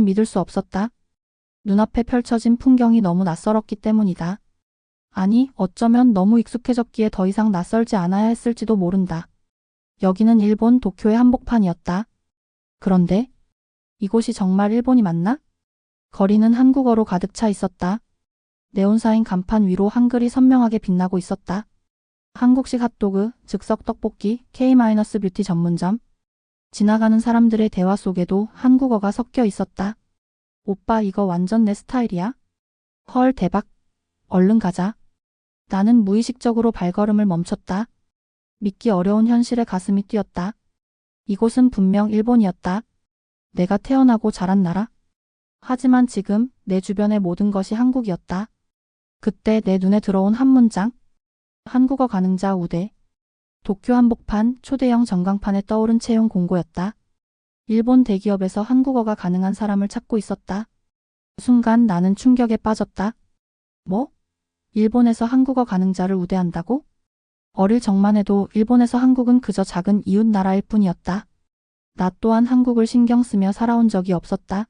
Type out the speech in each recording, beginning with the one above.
믿을 수 없었다. 눈앞에 펼쳐진 풍경이 너무 낯설었기 때문이다. 아니, 어쩌면 너무 익숙해졌기에 더 이상 낯설지 않아야 했을지도 모른다. 여기는 일본 도쿄의 한복판이었다. 그런데 이곳이 정말 일본이 맞나? 거리는 한국어로 가득 차 있었다. 네온사인 간판 위로 한글이 선명하게 빛나고 있었다. 한국식 핫도그, 즉석 떡볶이, K-뷰티 전문점. 지나가는 사람들의 대화 속에도 한국어가 섞여 있었다. 오빠 이거 완전 내 스타일이야? 헐 대박. 얼른 가자. 나는 무의식적으로 발걸음을 멈췄다. 믿기 어려운 현실에 가슴이 뛰었다. 이곳은 분명 일본이었다. 내가 태어나고 자란 나라. 하지만 지금 내 주변의 모든 것이 한국이었다. 그때 내 눈에 들어온 한 문장. 한국어 가능자 우대. 도쿄 한복판 초대형 전광판에 떠오른 채용 공고였다. 일본 대기업에서 한국어가 가능한 사람을 찾고 있었다. 순간 나는 충격에 빠졌다. 뭐? 일본에서 한국어 가능자를 우대한다고? 어릴 적만 해도 일본에서 한국은 그저 작은 이웃 나라일 뿐이었다. 나 또한 한국을 신경 쓰며 살아온 적이 없었다.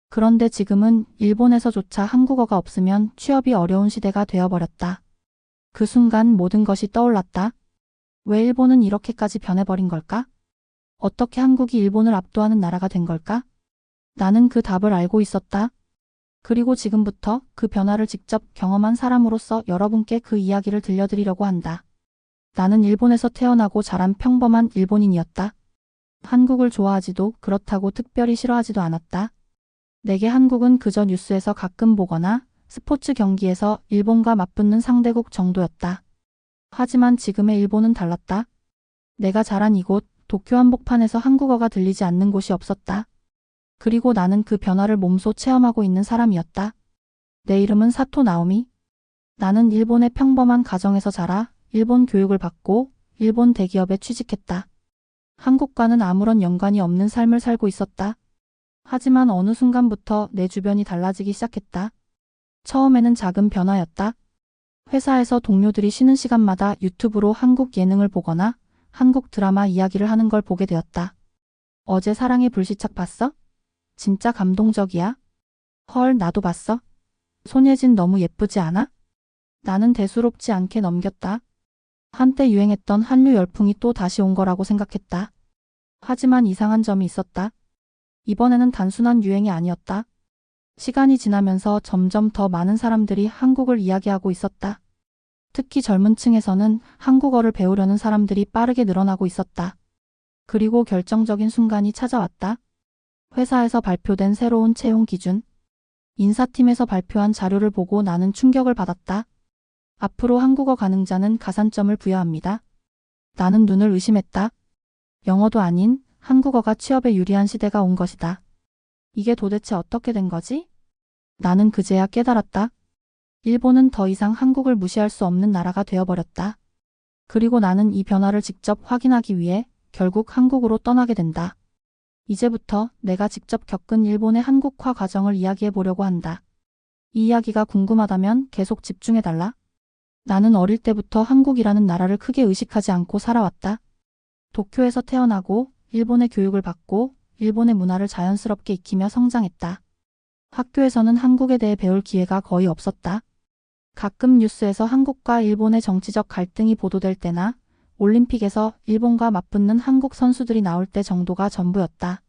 그런데 지금은 일본에서조차 한국어가 없으면 취업이 어려운 시대가 되어버렸다. 그 순간 모든 것이 떠올랐다. 왜 일본은 이렇게까지 변해버린 걸까? 어떻게 한국이 일본을 압도하는 나라가 된 걸까? 나는 그 답을 알고 있었다. 그리고 지금부터 그 변화를 직접 경험한 사람으로서 여러분께 그 이야기를 들려드리려고 한다. 나는 일본에서 태어나고 자란 평범한 일본인이었다. 한국을 좋아하지도 그렇다고 특별히 싫어하지도 않았다. 내게 한국은 그저 뉴스에서 가끔 보거나 스포츠 경기에서 일본과 맞붙는 상대국 정도였다. 하지만 지금의 일본은 달랐다. 내가 자란 이곳 도쿄 한복판에서 한국어가 들리지 않는 곳이 없었다. 그리고 나는 그 변화를 몸소 체험하고 있는 사람이었다. 내 이름은 사토 나오미. 나는 일본의 평범한 가정에서 자라 일본 교육을 받고 일본 대기업에 취직했다. 한국과는 아무런 연관이 없는 삶을 살고 있었다. 하지만 어느 순간부터 내 주변이 달라지기 시작했다. 처음에는 작은 변화였다. 회사에서 동료들이 쉬는 시간마다 유튜브로 한국 예능을 보거나 한국 드라마 이야기를 하는 걸 보게 되었다. 어제 사랑의 불시착 봤어? 진짜 감동적이야. 헐, 나도 봤어. 손예진 너무 예쁘지 않아? 나는 대수롭지 않게 넘겼다. 한때 유행했던 한류 열풍이 또 다시 온 거라고 생각했다. 하지만 이상한 점이 있었다. 이번에는 단순한 유행이 아니었다. 시간이 지나면서 점점 더 많은 사람들이 한국을 이야기하고 있었다. 특히 젊은 층에서는 한국어를 배우려는 사람들이 빠르게 늘어나고 있었다. 그리고 결정적인 순간이 찾아왔다. 회사에서 발표된 새로운 채용 기준. 인사팀에서 발표한 자료를 보고 나는 충격을 받았다. 앞으로 한국어 가능자는 가산점을 부여합니다. 나는 눈을 의심했다. 영어도 아닌 한국어가 취업에 유리한 시대가 온 것이다. 이게 도대체 어떻게 된 거지? 나는 그제야 깨달았다. 일본은 더 이상 한국을 무시할 수 없는 나라가 되어버렸다. 그리고 나는 이 변화를 직접 확인하기 위해 결국 한국으로 떠나게 된다. 이제부터 내가 직접 겪은 일본의 한국화 과정을 이야기해 보려고 한다. 이 이야기가 궁금하다면 계속 집중해달라. 나는 어릴 때부터 한국이라는 나라를 크게 의식하지 않고 살아왔다. 도쿄에서 태어나고 일본의 교육을 받고 일본의 문화를 자연스럽게 익히며 성장했다. 학교에서는 한국에 대해 배울 기회가 거의 없었다. 가끔 뉴스에서 한국과 일본의 정치적 갈등이 보도될 때나 올림픽에서 일본과 맞붙는 한국 선수들이 나올 때 정도가 전부였다.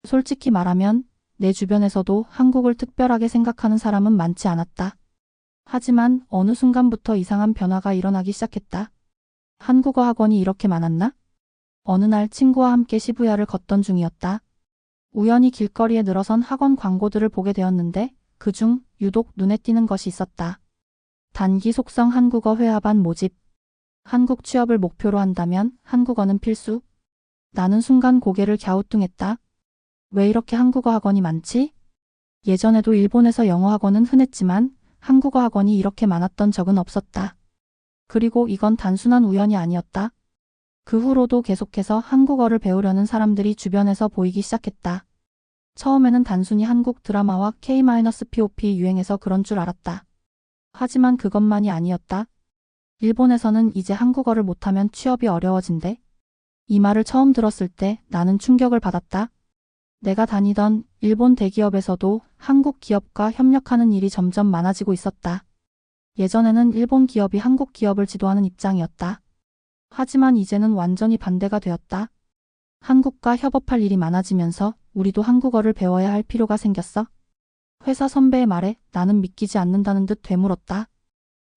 솔직히 말하면 내 주변에서도 한국을 특별하게 생각하는 사람은 많지 않았다. 하지만 어느 순간부터 이상한 변화가 일어나기 시작했다. 한국어 학원이 이렇게 많았나? 어느 날 친구와 함께 시부야를 걷던 중이었다. 우연히 길거리에 늘어선 학원 광고들을 보게 되었는데 그중 유독 눈에 띄는 것이 있었다. 단기 속성 한국어 회화반 모집. 한국 취업을 목표로 한다면 한국어는 필수. 나는 순간 고개를 갸우뚱했다. 왜 이렇게 한국어 학원이 많지? 예전에도 일본에서 영어 학원은 흔했지만 한국어 학원이 이렇게 많았던 적은 없었다. 그리고 이건 단순한 우연이 아니었다. 그 후로도 계속해서 한국어를 배우려는 사람들이 주변에서 보이기 시작했다. 처음에는 단순히 한국 드라마와 K-POP 유행해서 그런 줄 알았다. 하지만 그것만이 아니었다. 일본에서는 이제 한국어를 못하면 취업이 어려워진대. 이 말을 처음 들었을 때 나는 충격을 받았다. 내가 다니던 일본 대기업에서도 한국 기업과 협력하는 일이 점점 많아지고 있었다. 예전에는 일본 기업이 한국 기업을 지도하는 입장이었다. 하지만 이제는 완전히 반대가 되었다. 한국과 협업할 일이 많아지면서 우리도 한국어를 배워야 할 필요가 생겼어. 회사 선배의 말에 나는 믿기지 않는다는 듯 되물었다.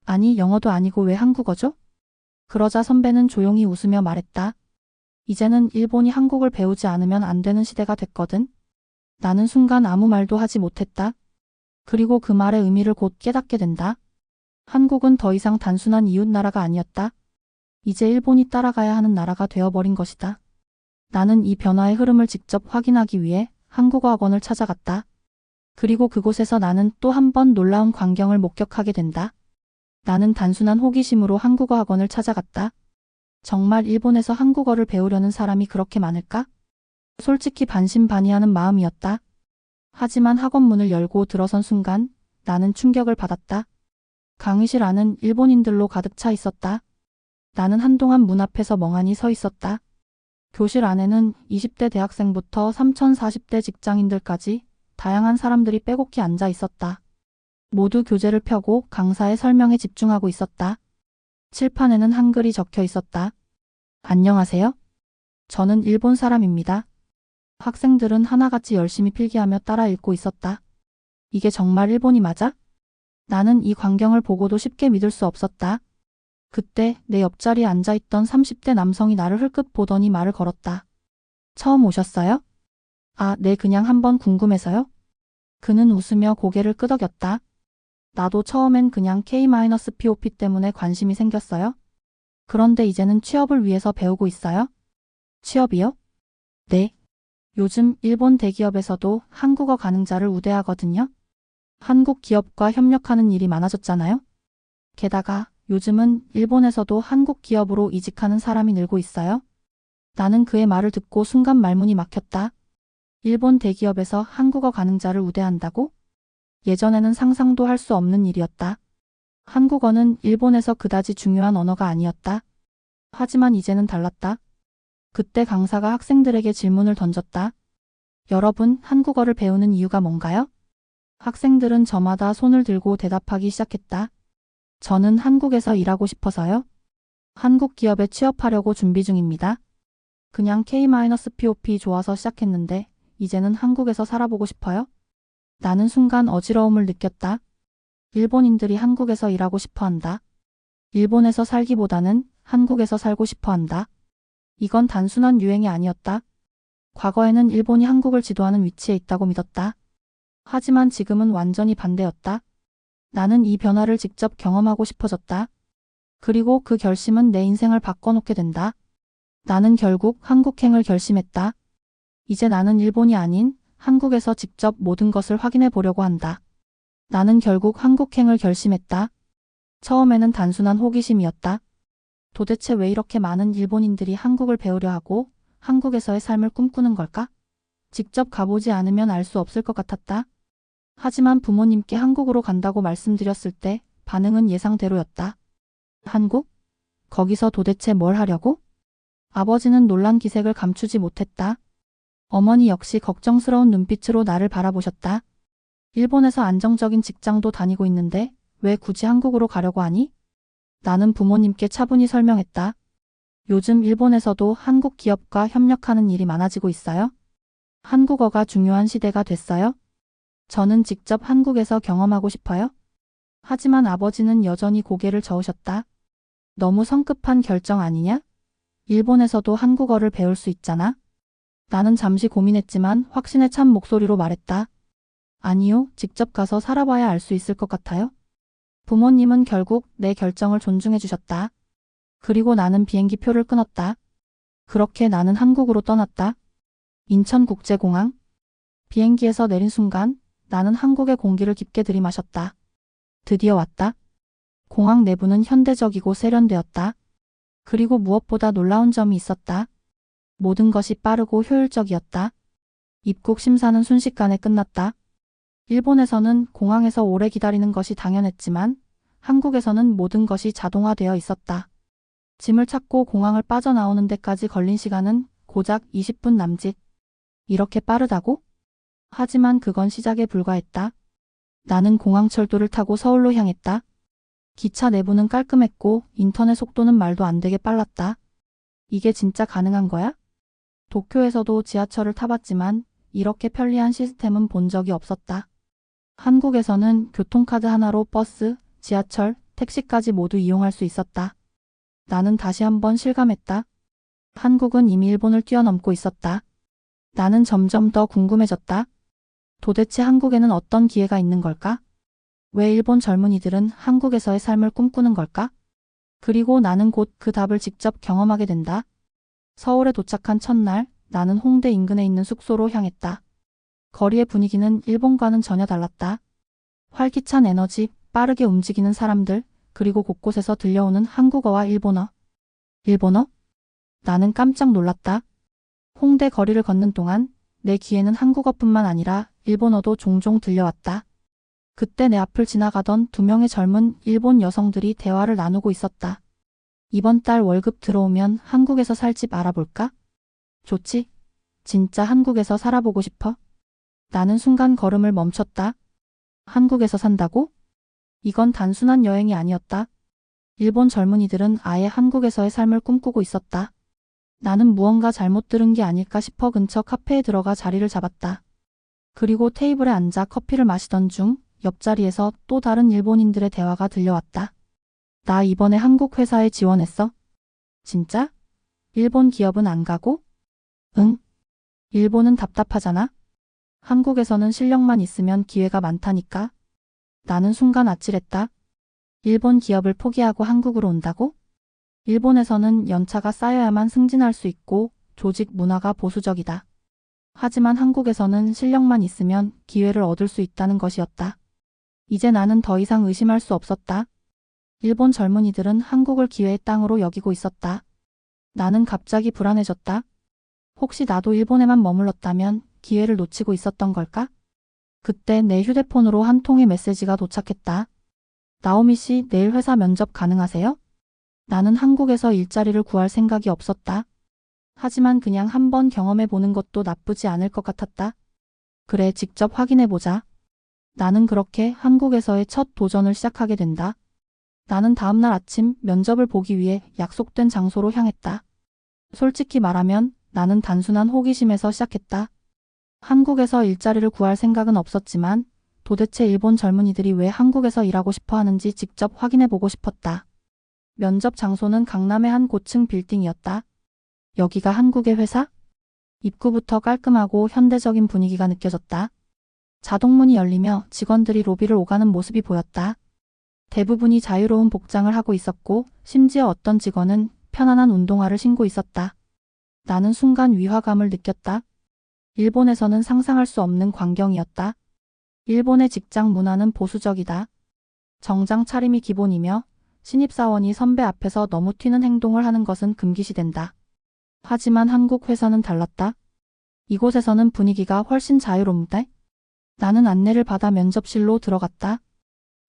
아니, 영어도 아니고 왜 한국어죠? 그러자 선배는 조용히 웃으며 말했다. 이제는 일본이 한국을 배우지 않으면 안 되는 시대가 됐거든. 나는 순간 아무 말도 하지 못했다. 그리고 그 말의 의미를 곧 깨닫게 된다. 한국은 더 이상 단순한 이웃나라가 아니었다. 이제 일본이 따라가야 하는 나라가 되어버린 것이다. 나는 이 변화의 흐름을 직접 확인하기 위해 한국어 학원을 찾아갔다. 그리고 그곳에서 나는 또 한 번 놀라운 광경을 목격하게 된다. 나는 단순한 호기심으로 한국어 학원을 찾아갔다. 정말 일본에서 한국어를 배우려는 사람이 그렇게 많을까? 솔직히 반신반의하는 마음이었다. 하지만 학원 문을 열고 들어선 순간 나는 충격을 받았다. 강의실 안은 일본인들로 가득 차 있었다. 나는 한동안 문 앞에서 멍하니 서 있었다. 교실 안에는 20대 대학생부터 3040대 직장인들까지 다양한 사람들이 빼곡히 앉아 있었다. 모두 교재를 펴고 강사의 설명에 집중하고 있었다. 칠판에는 한글이 적혀 있었다. 안녕하세요. 저는 일본 사람입니다. 학생들은 하나같이 열심히 필기하며 따라 읽고 있었다. 이게 정말 일본이 맞아? 나는 이 광경을 보고도 쉽게 믿을 수 없었다. 그때 내 옆자리에 앉아있던 30대 남성이 나를 흘끗 보더니 말을 걸었다. 처음 오셨어요? 아, 네, 그냥 한번 궁금해서요. 그는 웃으며 고개를 끄덕였다. 나도 처음엔 그냥 K-POP 때문에 관심이 생겼어요. 그런데 이제는 취업을 위해서 배우고 있어요. 취업이요? 네. 요즘 일본 대기업에서도 한국어 가능자를 우대하거든요. 한국 기업과 협력하는 일이 많아졌잖아요. 게다가 요즘은 일본에서도 한국 기업으로 이직하는 사람이 늘고 있어요. 나는 그의 말을 듣고 순간 말문이 막혔다. 일본 대기업에서 한국어 가능자를 우대한다고? 예전에는 상상도 할 수 없는 일이었다. 한국어는 일본에서 그다지 중요한 언어가 아니었다. 하지만 이제는 달랐다. 그때 강사가 학생들에게 질문을 던졌다. 여러분, 한국어를 배우는 이유가 뭔가요? 학생들은 저마다 손을 들고 대답하기 시작했다. 저는 한국에서 일하고 싶어서요. 한국 기업에 취업하려고 준비 중입니다. 그냥 K-POP 좋아서 시작했는데 이제는 한국에서 살아보고 싶어요. 나는 순간 어지러움을 느꼈다. 일본인들이 한국에서 일하고 싶어 한다. 일본에서 살기보다는 한국에서 살고 싶어 한다. 이건 단순한 유행이 아니었다. 과거에는 일본이 한국을 지도하는 위치에 있다고 믿었다. 하지만 지금은 완전히 반대였다. 나는 이 변화를 직접 경험하고 싶어졌다. 그리고 그 결심은 내 인생을 바꿔놓게 된다. 나는 결국 한국행을 결심했다. 이제 나는 일본이 아닌 한국에서 직접 모든 것을 확인해 보려고 한다. 나는 결국 한국행을 결심했다. 처음에는 단순한 호기심이었다. 도대체 왜 이렇게 많은 일본인들이 한국을 배우려 하고 한국에서의 삶을 꿈꾸는 걸까? 직접 가보지 않으면 알 수 없을 것 같았다. 하지만 부모님께 한국으로 간다고 말씀드렸을 때 반응은 예상대로였다. 한국? 거기서 도대체 뭘 하려고? 아버지는 놀란 기색을 감추지 못했다. 어머니 역시 걱정스러운 눈빛으로 나를 바라보셨다. 일본에서 안정적인 직장도 다니고 있는데 왜 굳이 한국으로 가려고 하니? 나는 부모님께 차분히 설명했다. 요즘 일본에서도 한국 기업과 협력하는 일이 많아지고 있어요. 한국어가 중요한 시대가 됐어요. 저는 직접 한국에서 경험하고 싶어요. 하지만 아버지는 여전히 고개를 저으셨다. 너무 성급한 결정 아니냐? 일본에서도 한국어를 배울 수 있잖아. 나는 잠시 고민했지만 확신에 찬 목소리로 말했다. 아니요, 직접 가서 살아봐야 알 수 있을 것 같아요. 부모님은 결국 내 결정을 존중해 주셨다. 그리고 나는 비행기 표를 끊었다. 그렇게 나는 한국으로 떠났다. 인천국제공항. 비행기에서 내린 순간 나는 한국의 공기를 깊게 들이마셨다. 드디어 왔다. 공항 내부는 현대적이고 세련되었다. 그리고 무엇보다 놀라운 점이 있었다. 모든 것이 빠르고 효율적이었다. 입국 심사는 순식간에 끝났다. 일본에서는 공항에서 오래 기다리는 것이 당연했지만 한국에서는 모든 것이 자동화되어 있었다. 짐을 찾고 공항을 빠져나오는 데까지 걸린 시간은 고작 20분 남짓. 이렇게 빠르다고? 하지만 그건 시작에 불과했다. 나는 공항철도를 타고 서울로 향했다. 기차 내부는 깔끔했고 인터넷 속도는 말도 안 되게 빨랐다. 이게 진짜 가능한 거야? 도쿄에서도 지하철을 타봤지만 이렇게 편리한 시스템은 본 적이 없었다. 한국에서는 교통카드 하나로 버스, 지하철, 택시까지 모두 이용할 수 있었다. 나는 다시 한번 실감했다. 한국은 이미 일본을 뛰어넘고 있었다. 나는 점점 더 궁금해졌다. 도대체 한국에는 어떤 기회가 있는 걸까? 왜 일본 젊은이들은 한국에서의 삶을 꿈꾸는 걸까? 그리고 나는 곧 그 답을 직접 경험하게 된다. 서울에 도착한 첫날, 나는 홍대 인근에 있는 숙소로 향했다. 거리의 분위기는 일본과는 전혀 달랐다. 활기찬 에너지, 빠르게 움직이는 사람들, 그리고 곳곳에서 들려오는 한국어와 일본어. 일본어? 나는 깜짝 놀랐다. 홍대 거리를 걷는 동안 내 귀에는 한국어뿐만 아니라 일본어도 종종 들려왔다. 그때 내 앞을 지나가던 2명의 젊은 일본 여성들이 대화를 나누고 있었다. 이번 달 월급 들어오면 한국에서 살 집 알아볼까? 좋지. 진짜 한국에서 살아보고 싶어? 나는 순간 걸음을 멈췄다. 한국에서 산다고? 이건 단순한 여행이 아니었다. 일본 젊은이들은 아예 한국에서의 삶을 꿈꾸고 있었다. 나는 무언가 잘못 들은 게 아닐까 싶어 근처 카페에 들어가 자리를 잡았다. 그리고 테이블에 앉아 커피를 마시던 중 옆자리에서 또 다른 일본인들의 대화가 들려왔다. 나 이번에 한국 회사에 지원했어. 진짜? 일본 기업은 안 가고? 응. 일본은 답답하잖아. 한국에서는 실력만 있으면 기회가 많다니까. 나는 순간 아찔했다. 일본 기업을 포기하고 한국으로 온다고? 일본에서는 연차가 쌓여야만 승진할 수 있고 조직 문화가 보수적이다. 하지만 한국에서는 실력만 있으면 기회를 얻을 수 있다는 것이었다. 이제 나는 더 이상 의심할 수 없었다. 일본 젊은이들은 한국을 기회의 땅으로 여기고 있었다. 나는 갑자기 불안해졌다. 혹시 나도 일본에만 머물렀다면 기회를 놓치고 있었던 걸까? 그때 내 휴대폰으로 한 통의 메시지가 도착했다. 나오미 씨, 내일 회사 면접 가능하세요? 나는 한국에서 일자리를 구할 생각이 없었다. 하지만 그냥 한번 경험해 보는 것도 나쁘지 않을 것 같았다. 그래, 직접 확인해 보자. 나는 그렇게 한국에서의 첫 도전을 시작하게 된다. 나는 다음날 아침 면접을 보기 위해 약속된 장소로 향했다. 솔직히 말하면 나는 단순한 호기심에서 시작했다. 한국에서 일자리를 구할 생각은 없었지만 도대체 일본 젊은이들이 왜 한국에서 일하고 싶어 하는지 직접 확인해 보고 싶었다. 면접 장소는 강남의 한 고층 빌딩이었다. 여기가 한국의 회사? 입구부터 깔끔하고 현대적인 분위기가 느껴졌다. 자동문이 열리며 직원들이 로비를 오가는 모습이 보였다. 대부분이 자유로운 복장을 하고 있었고 심지어 어떤 직원은 편안한 운동화를 신고 있었다. 나는 순간 위화감을 느꼈다. 일본에서는 상상할 수 없는 광경이었다. 일본의 직장 문화는 보수적이다. 정장 차림이 기본이며 신입사원이 선배 앞에서 너무 튀는 행동을 하는 것은 금기시된다. 하지만 한국 회사는 달랐다. 이곳에서는 분위기가 훨씬 자유롭대. 나는 안내를 받아 면접실로 들어갔다.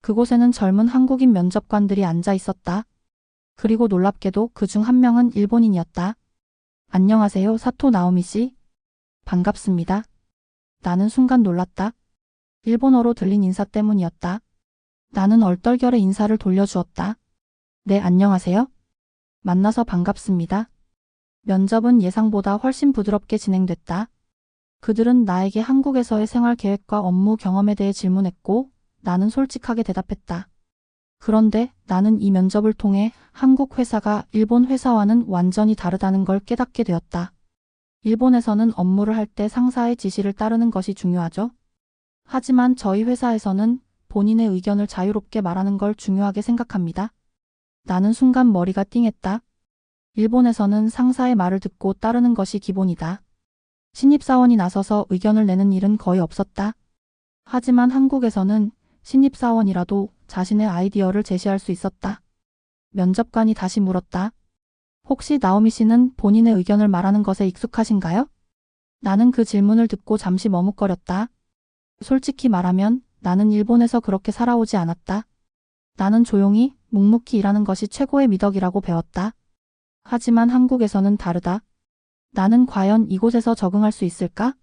그곳에는 젊은 한국인 면접관들이 앉아 있었다. 그리고 놀랍게도 그중 한 명은 일본인이었다. 안녕하세요, 사토 나오미 씨. 반갑습니다. 나는 순간 놀랐다. 일본어로 들린 인사 때문이었다. 나는 얼떨결에 인사를 돌려주었다. 네, 안녕하세요. 만나서 반갑습니다. 면접은 예상보다 훨씬 부드럽게 진행됐다. 그들은 나에게 한국에서의 생활 계획과 업무 경험에 대해 질문했고 나는 솔직하게 대답했다. 그런데 나는 이 면접을 통해 한국 회사가 일본 회사와는 완전히 다르다는 걸 깨닫게 되었다. 일본에서는 업무를 할 때 상사의 지시를 따르는 것이 중요하죠. 하지만 저희 회사에서는 본인의 의견을 자유롭게 말하는 걸 중요하게 생각합니다. 나는 순간 머리가 띵했다. 일본에서는 상사의 말을 듣고 따르는 것이 기본이다. 신입사원이 나서서 의견을 내는 일은 거의 없었다. 하지만 한국에서는 신입사원이라도 자신의 아이디어를 제시할 수 있었다. 면접관이 다시 물었다. 혹시 나오미 씨는 본인의 의견을 말하는 것에 익숙하신가요? 나는 그 질문을 듣고 잠시 머뭇거렸다. 솔직히 말하면 나는 일본에서 그렇게 살아오지 않았다. 나는 조용히 묵묵히 일하는 것이 최고의 미덕이라고 배웠다. 하지만 한국에서는 다르다. 나는 과연 이곳에서 적응할 수 있을까?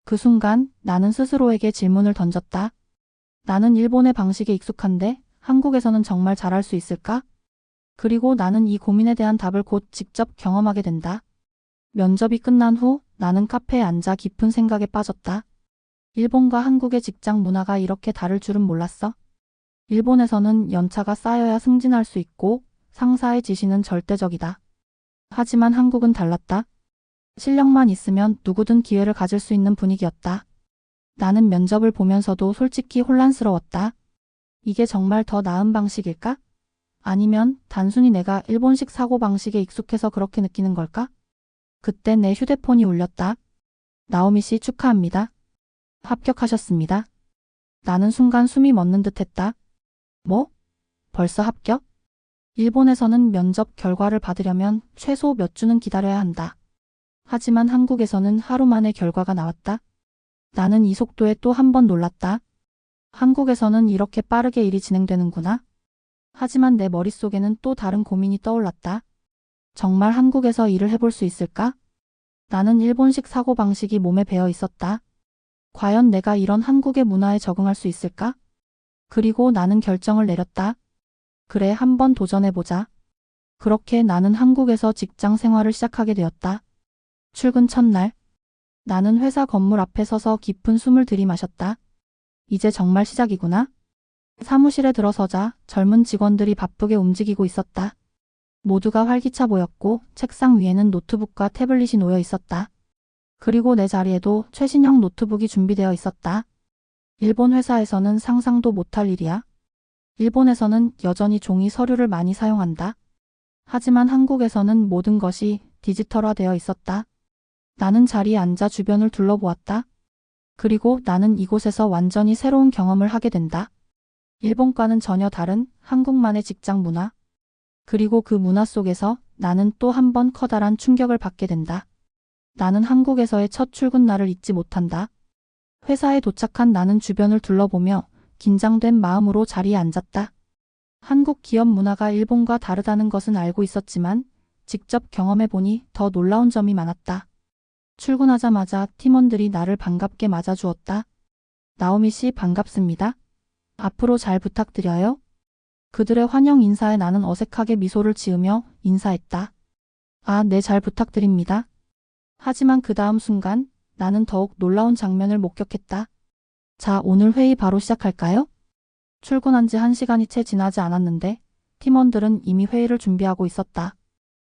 그 순간 나는 스스로에게 질문을 던졌다. 나는 일본의 방식에 익숙한데 한국에서는 정말 잘할 수 있을까? 그리고 나는 이 고민에 대한 답을 곧 직접 경험하게 된다. 면접이 끝난 후 나는 카페에 앉아 깊은 생각에 빠졌다. 일본과 한국의 직장 문화가 이렇게 다를 줄은 몰랐어. 일본에서는 연차가 쌓여야 승진할 수 있고 상사의 지시는 절대적이다. 하지만 한국은 달랐다. 실력만 있으면 누구든 기회를 가질 수 있는 분위기였다. 나는 면접을 보면서도 솔직히 혼란스러웠다. 이게 정말 더 나은 방식일까? 아니면 단순히 내가 일본식 사고방식에 익숙해서 그렇게 느끼는 걸까? 그때 내 휴대폰이 울렸다. 나오미 씨 축하합니다. 합격하셨습니다. 나는 순간 숨이 멎는 듯 했다. 뭐? 벌써 합격? 일본에서는 면접 결과를 받으려면 최소 몇 주는 기다려야 한다. 하지만 한국에서는 하루 만에 결과가 나왔다. 나는 이 속도에 또 한 번 놀랐다. 한국에서는 이렇게 빠르게 일이 진행되는구나. 하지만 내 머릿속에는 또 다른 고민이 떠올랐다. 정말 한국에서 일을 해볼 수 있을까? 나는 일본식 사고방식이 몸에 배어 있었다. 과연 내가 이런 한국의 문화에 적응할 수 있을까? 그리고 나는 결정을 내렸다. 그래, 한번 도전해보자. 그렇게 나는 한국에서 직장 생활을 시작하게 되었다. 출근 첫날, 나는 회사 건물 앞에 서서 깊은 숨을 들이마셨다. 이제 정말 시작이구나. 사무실에 들어서자 젊은 직원들이 바쁘게 움직이고 있었다. 모두가 활기차 보였고 책상 위에는 노트북과 태블릿이 놓여 있었다. 그리고 내 자리에도 최신형 노트북이 준비되어 있었다. 일본 회사에서는 상상도 못할 일이야. 일본에서는 여전히 종이 서류를 많이 사용한다. 하지만 한국에서는 모든 것이 디지털화되어 있었다. 나는 자리에 앉아 주변을 둘러보았다. 그리고 나는 이곳에서 완전히 새로운 경험을 하게 된다. 일본과는 전혀 다른 한국만의 직장 문화. 그리고 그 문화 속에서 나는 또 한 번 커다란 충격을 받게 된다. 나는 한국에서의 첫 출근 날을 잊지 못한다. 회사에 도착한 나는 주변을 둘러보며 긴장된 마음으로 자리에 앉았다. 한국 기업 문화가 일본과 다르다는 것은 알고 있었지만 직접 경험해보니 더 놀라운 점이 많았다. 출근하자마자 팀원들이 나를 반갑게 맞아주었다. 나오미 씨 반갑습니다. 앞으로 잘 부탁드려요. 그들의 환영 인사에 나는 어색하게 미소를 지으며 인사했다. 아, 네, 잘 부탁드립니다. 하지만 그 다음 순간 나는 더욱 놀라운 장면을 목격했다. 자, 오늘 회의 바로 시작할까요? 출근한 지 1시간이 채 지나지 않았는데 팀원들은 이미 회의를 준비하고 있었다.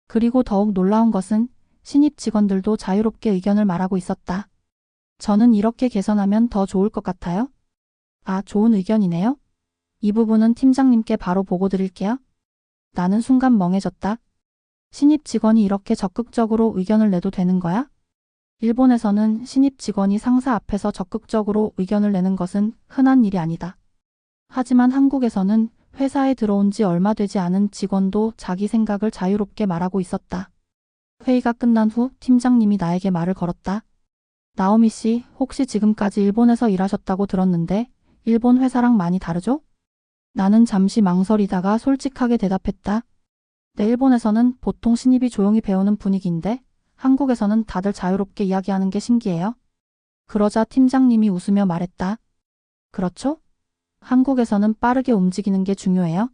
그리고 더욱 놀라운 것은 신입 직원들도 자유롭게 의견을 말하고 있었다. 저는 이렇게 개선하면 더 좋을 것 같아요. 아, 좋은 의견이네요. 이 부분은 팀장님께 바로 보고 드릴게요. 나는 순간 멍해졌다. 신입 직원이 이렇게 적극적으로 의견을 내도 되는 거야? 일본에서는 신입 직원이 상사 앞에서 적극적으로 의견을 내는 것은 흔한 일이 아니다. 하지만 한국에서는 회사에 들어온 지 얼마 되지 않은 직원도 자기 생각을 자유롭게 말하고 있었다. 회의가 끝난 후 팀장님이 나에게 말을 걸었다. 나오미 씨, 혹시 지금까지 일본에서 일하셨다고 들었는데 일본 회사랑 많이 다르죠? 나는 잠시 망설이다가 솔직하게 대답했다. 네, 일본에서는 보통 신입이 조용히 배우는 분위기인데 한국에서는 다들 자유롭게 이야기하는 게 신기해요. 그러자 팀장님이 웃으며 말했다. 그렇죠? 한국에서는 빠르게 움직이는 게 중요해요.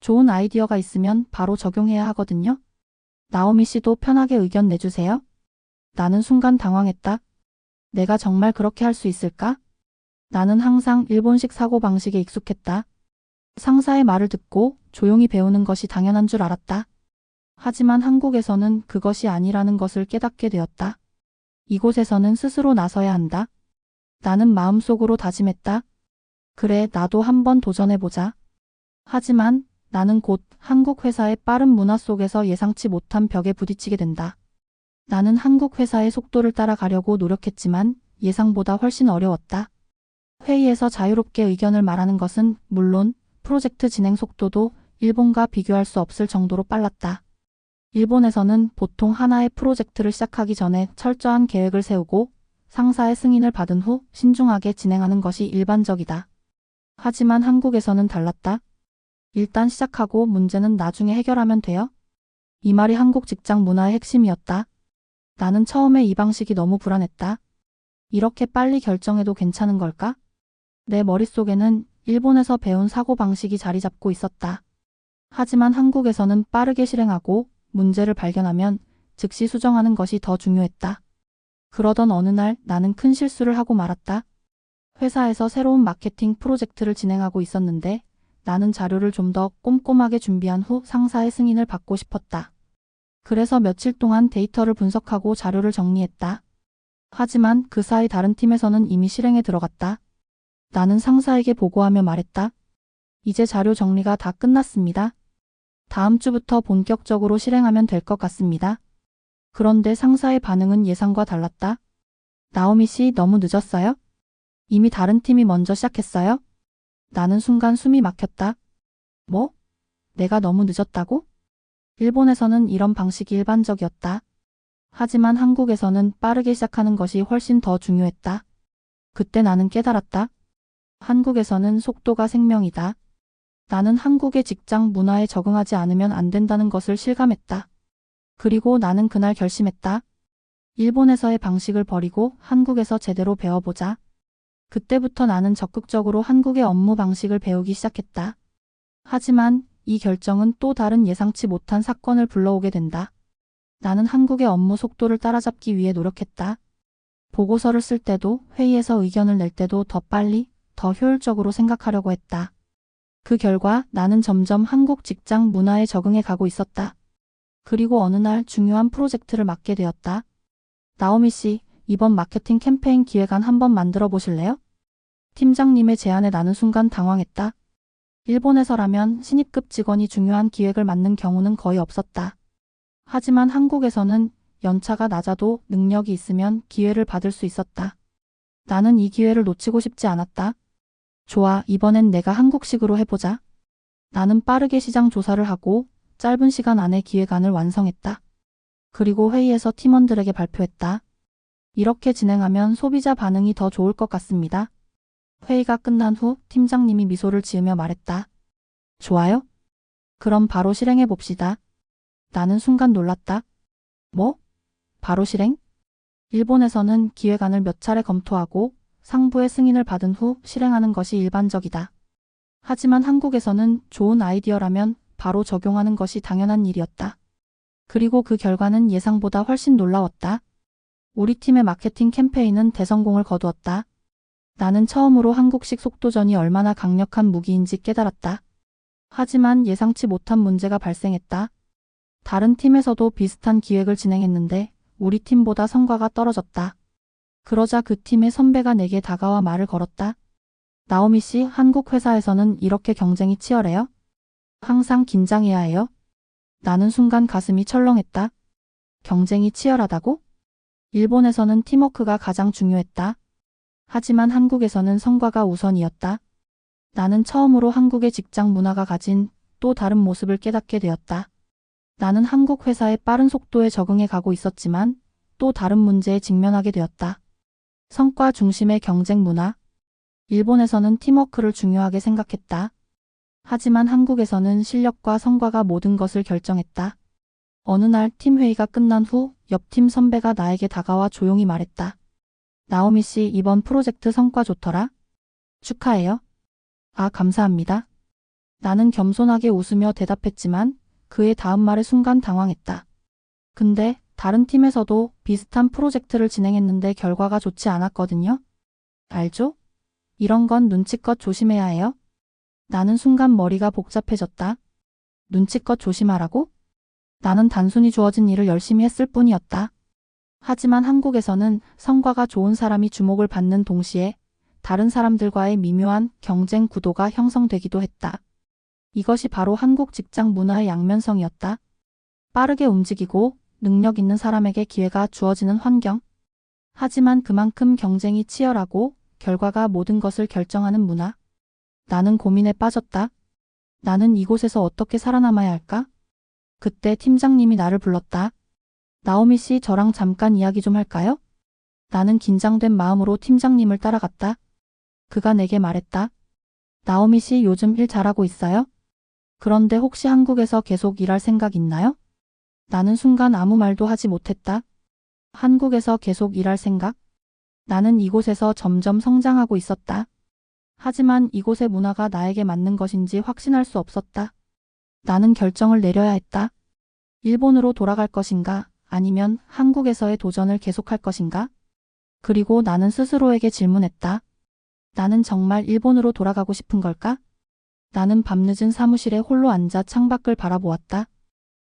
좋은 아이디어가 있으면 바로 적용해야 하거든요. 나오미 씨도 편하게 의견 내주세요. 나는 순간 당황했다. 내가 정말 그렇게 할 수 있을까? 나는 항상 일본식 사고방식에 익숙했다. 상사의 말을 듣고 조용히 배우는 것이 당연한 줄 알았다. 하지만 한국에서는 그것이 아니라는 것을 깨닫게 되었다. 이곳에서는 스스로 나서야 한다. 나는 마음속으로 다짐했다. 그래, 나도 한번 도전해보자. 하지만 나는 곧 한국 회사의 빠른 문화 속에서 예상치 못한 벽에 부딪히게 된다. 나는 한국 회사의 속도를 따라가려고 노력했지만 예상보다 훨씬 어려웠다. 회의에서 자유롭게 의견을 말하는 것은 물론 프로젝트 진행 속도도 일본과 비교할 수 없을 정도로 빨랐다. 일본에서는 보통 하나의 프로젝트를 시작하기 전에 철저한 계획을 세우고 상사의 승인을 받은 후 신중하게 진행하는 것이 일반적이다. 하지만 한국에서는 달랐다. 일단 시작하고 문제는 나중에 해결하면 돼요. 이 말이 한국 직장 문화의 핵심이었다. 나는 처음에 이 방식이 너무 불안했다. 이렇게 빨리 결정해도 괜찮은 걸까? 내 머릿속에는 일본에서 배운 사고방식이 자리 잡고 있었다. 하지만 한국에서는 빠르게 실행하고 문제를 발견하면 즉시 수정하는 것이 더 중요했다. 그러던 어느 날 나는 큰 실수를 하고 말았다. 회사에서 새로운 마케팅 프로젝트를 진행하고 있었는데 나는 자료를 좀 더 꼼꼼하게 준비한 후 상사의 승인을 받고 싶었다. 그래서 며칠 동안 데이터를 분석하고 자료를 정리했다. 하지만 그 사이 다른 팀에서는 이미 실행에 들어갔다. 나는 상사에게 보고하며 말했다. 이제 자료 정리가 다 끝났습니다. 다음 주부터 본격적으로 실행하면 될 것 같습니다. 그런데 상사의 반응은 예상과 달랐다. 나오미 씨, 너무 늦었어요? 이미 다른 팀이 먼저 시작했어요? 나는 순간 숨이 막혔다. 뭐? 내가 너무 늦었다고? 일본에서는 이런 방식이 일반적이었다. 하지만 한국에서는 빠르게 시작하는 것이 훨씬 더 중요했다. 그때 나는 깨달았다. 한국에서는 속도가 생명이다. 나는 한국의 직장 문화에 적응하지 않으면 안 된다는 것을 실감했다. 그리고 나는 그날 결심했다. 일본에서의 방식을 버리고 한국에서 제대로 배워보자. 그때부터 나는 적극적으로 한국의 업무 방식을 배우기 시작했다. 하지만 이 결정은 또 다른 예상치 못한 사건을 불러오게 된다. 나는 한국의 업무 속도를 따라잡기 위해 노력했다. 보고서를 쓸 때도 회의에서 의견을 낼 때도 더 빨리, 더 효율적으로 생각하려고 했다. 그 결과 나는 점점 한국 직장 문화에 적응해 가고 있었다. 그리고 어느 날 중요한 프로젝트를 맡게 되었다. 나오미 씨, 이번 마케팅 캠페인 기획안 한번 만들어 보실래요? 팀장님의 제안에 나는 순간 당황했다. 일본에서라면 신입급 직원이 중요한 기획을 맡는 경우는 거의 없었다. 하지만 한국에서는 연차가 낮아도 능력이 있으면 기회를 받을 수 있었다. 나는 이 기회를 놓치고 싶지 않았다. 좋아, 이번엔 내가 한국식으로 해보자. 나는 빠르게 시장 조사를 하고 짧은 시간 안에 기획안을 완성했다. 그리고 회의에서 팀원들에게 발표했다. 이렇게 진행하면 소비자 반응이 더 좋을 것 같습니다. 회의가 끝난 후 팀장님이 미소를 지으며 말했다. 좋아요? 그럼 바로 실행해 봅시다. 나는 순간 놀랐다. 뭐? 바로 실행? 일본에서는 기획안을 몇 차례 검토하고 상부의 승인을 받은 후 실행하는 것이 일반적이다. 하지만 한국에서는 좋은 아이디어라면 바로 적용하는 것이 당연한 일이었다. 그리고 그 결과는 예상보다 훨씬 놀라웠다. 우리 팀의 마케팅 캠페인은 대성공을 거두었다. 나는 처음으로 한국식 속도전이 얼마나 강력한 무기인지 깨달았다. 하지만 예상치 못한 문제가 발생했다. 다른 팀에서도 비슷한 기획을 진행했는데 우리 팀보다 성과가 떨어졌다. 그러자 그 팀의 선배가 내게 다가와 말을 걸었다. 나오미 씨, 한국 회사에서는 이렇게 경쟁이 치열해요? 항상 긴장해야 해요? 나는 순간 가슴이 철렁했다. 경쟁이 치열하다고? 일본에서는 팀워크가 가장 중요했다. 하지만 한국에서는 성과가 우선이었다. 나는 처음으로 한국의 직장 문화가 가진 또 다른 모습을 깨닫게 되었다. 나는 한국 회사의 빠른 속도에 적응해 가고 있었지만 또 다른 문제에 직면하게 되었다. 성과 중심의 경쟁 문화. 일본에서는 팀워크를 중요하게 생각했다. 하지만 한국에서는 실력과 성과가 모든 것을 결정했다. 어느 날 팀 회의가 끝난 후 옆팀 선배가 나에게 다가와 조용히 말했다. 나오미 씨, 이번 프로젝트 성과 좋더라. 축하해요. 아, 감사합니다. 나는 겸손하게 웃으며 대답했지만 그의 다음 말에 순간 당황했다. 근데 다른 팀에서도 비슷한 프로젝트를 진행했는데 결과가 좋지 않았거든요. 알죠? 이런 건 눈치껏 조심해야 해요. 나는 순간 머리가 복잡해졌다. 눈치껏 조심하라고? 나는 단순히 주어진 일을 열심히 했을 뿐이었다. 하지만 한국에서는 성과가 좋은 사람이 주목을 받는 동시에 다른 사람들과의 미묘한 경쟁 구도가 형성되기도 했다. 이것이 바로 한국 직장 문화의 양면성이었다. 빠르게 움직이고 능력 있는 사람에게 기회가 주어지는 환경. 하지만 그만큼 경쟁이 치열하고 결과가 모든 것을 결정하는 문화. 나는 고민에 빠졌다. 나는 이곳에서 어떻게 살아남아야 할까? 그때 팀장님이 나를 불렀다. 나오미 씨, 저랑 잠깐 이야기 좀 할까요? 나는 긴장된 마음으로 팀장님을 따라갔다. 그가 내게 말했다. 나오미 씨, 요즘 일 잘하고 있어요? 그런데 혹시 한국에서 계속 일할 생각 있나요? 나는 순간 아무 말도 하지 못했다. 한국에서 계속 일할 생각? 나는 이곳에서 점점 성장하고 있었다. 하지만 이곳의 문화가 나에게 맞는 것인지 확신할 수 없었다. 나는 결정을 내려야 했다. 일본으로 돌아갈 것인가, 아니면 한국에서의 도전을 계속할 것인가? 그리고 나는 스스로에게 질문했다. 나는 정말 일본으로 돌아가고 싶은 걸까? 나는 밤늦은 사무실에 홀로 앉아 창밖을 바라보았다.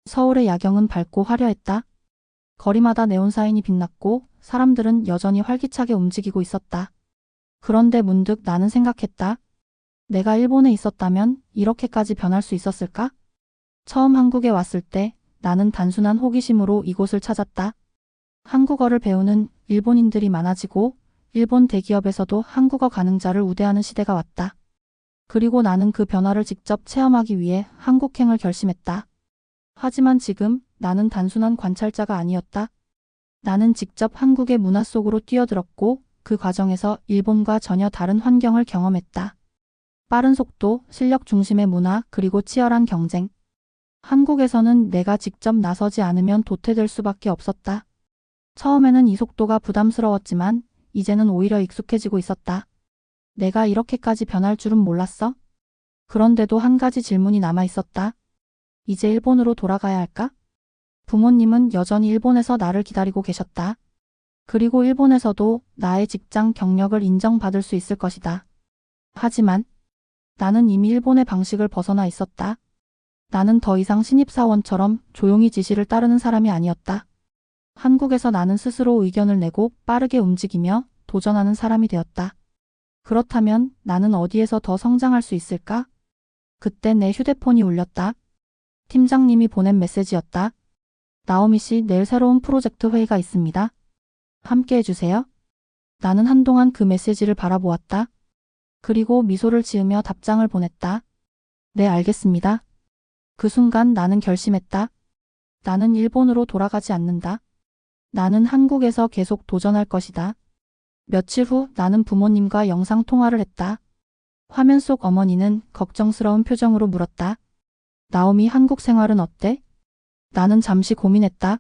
서울의 야경은 밝고 화려했다. 거리마다 네온사인이 빛났고 사람들은 여전히 활기차게 움직이고 있었다. 그런데 문득 나는 생각했다. 내가 일본에 있었다면 이렇게까지 변할 수 있었을까? 처음 한국에 왔을 때 나는 단순한 호기심으로 이곳을 찾았다. 한국어를 배우는 일본인들이 많아지고 일본 대기업에서도 한국어 가능자를 우대하는 시대가 왔다. 그리고 나는 그 변화를 직접 체험하기 위해 한국행을 결심했다. 하지만 지금 나는 단순한 관찰자가 아니었다. 나는 직접 한국의 문화 속으로 뛰어들었고 그 과정에서 일본과 전혀 다른 환경을 경험했다. 빠른 속도, 실력 중심의 문화, 그리고 치열한 경쟁. 한국에서는 내가 직접 나서지 않으면 도태될 수밖에 없었다. 처음에는 이 속도가 부담스러웠지만 이제는 오히려 익숙해지고 있었다. 내가 이렇게까지 변할 줄은 몰랐어. 그런데도 한 가지 질문이 남아 있었다. 이제 일본으로 돌아가야 할까? 부모님은 여전히 일본에서 나를 기다리고 계셨다. 그리고 일본에서도 나의 직장 경력을 인정받을 수 있을 것이다. 하지만 나는 이미 일본의 방식을 벗어나 있었다. 나는 더 이상 신입사원처럼 조용히 지시를 따르는 사람이 아니었다. 한국에서 나는 스스로 의견을 내고 빠르게 움직이며 도전하는 사람이 되었다. 그렇다면 나는 어디에서 더 성장할 수 있을까? 그때 내 휴대폰이 울렸다. 팀장님이 보낸 메시지였다. 나오미 씨, 내일 새로운 프로젝트 회의가 있습니다. 함께 해주세요. 나는 한동안 그 메시지를 바라보았다. 그리고 미소를 지으며 답장을 보냈다. 네, 알겠습니다. 그 순간 나는 결심했다. 나는 일본으로 돌아가지 않는다. 나는 한국에서 계속 도전할 것이다. 며칠 후 나는 부모님과 영상 통화를 했다. 화면 속 어머니는 걱정스러운 표정으로 물었다. 나오미, 한국 생활은 어때? 나는 잠시 고민했다.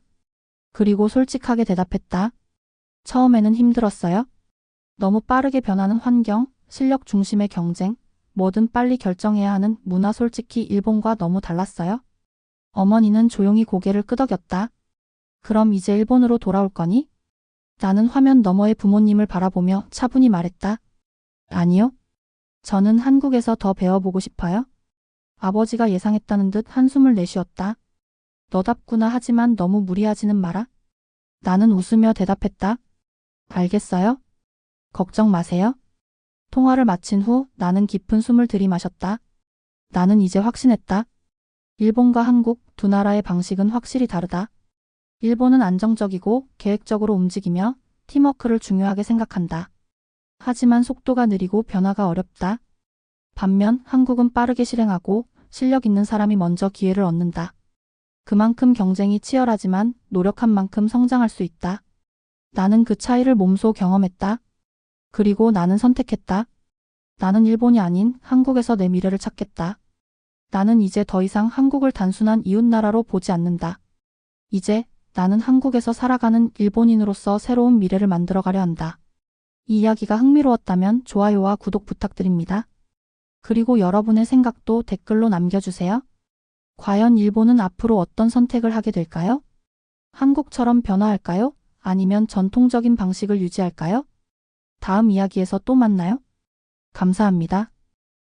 그리고 솔직하게 대답했다. 처음에는 힘들었어요. 너무 빠르게 변하는 환경, 실력 중심의 경쟁, 뭐든 빨리 결정해야 하는 문화, 솔직히 일본과 너무 달랐어요. 어머니는 조용히 고개를 끄덕였다. 그럼 이제 일본으로 돌아올 거니? 나는 화면 너머의 부모님을 바라보며 차분히 말했다. 아니요. 저는 한국에서 더 배워보고 싶어요. 아버지가 예상했다는 듯 한숨을 내쉬었다. 너답구나. 하지만 너무 무리하지는 마라. 나는 웃으며 대답했다. 알겠어요? 걱정 마세요. 통화를 마친 후 나는 깊은 숨을 들이마셨다. 나는 이제 확신했다. 일본과 한국 두 나라의 방식은 확실히 다르다. 일본은 안정적이고 계획적으로 움직이며 팀워크를 중요하게 생각한다. 하지만 속도가 느리고 변화가 어렵다. 반면 한국은 빠르게 실행하고 실력 있는 사람이 먼저 기회를 얻는다. 그만큼 경쟁이 치열하지만 노력한 만큼 성장할 수 있다. 나는 그 차이를 몸소 경험했다. 그리고 나는 선택했다. 나는 일본이 아닌 한국에서 내 미래를 찾겠다. 나는 이제 더 이상 한국을 단순한 이웃나라로 보지 않는다. 이제 나는 한국에서 살아가는 일본인으로서 새로운 미래를 만들어가려 한다. 이 이야기가 흥미로웠다면 좋아요와 구독 부탁드립니다. 그리고 여러분의 생각도 댓글로 남겨주세요. 과연 일본은 앞으로 어떤 선택을 하게 될까요? 한국처럼 변화할까요? 아니면 전통적인 방식을 유지할까요? 다음 이야기에서 또 만나요. 감사합니다.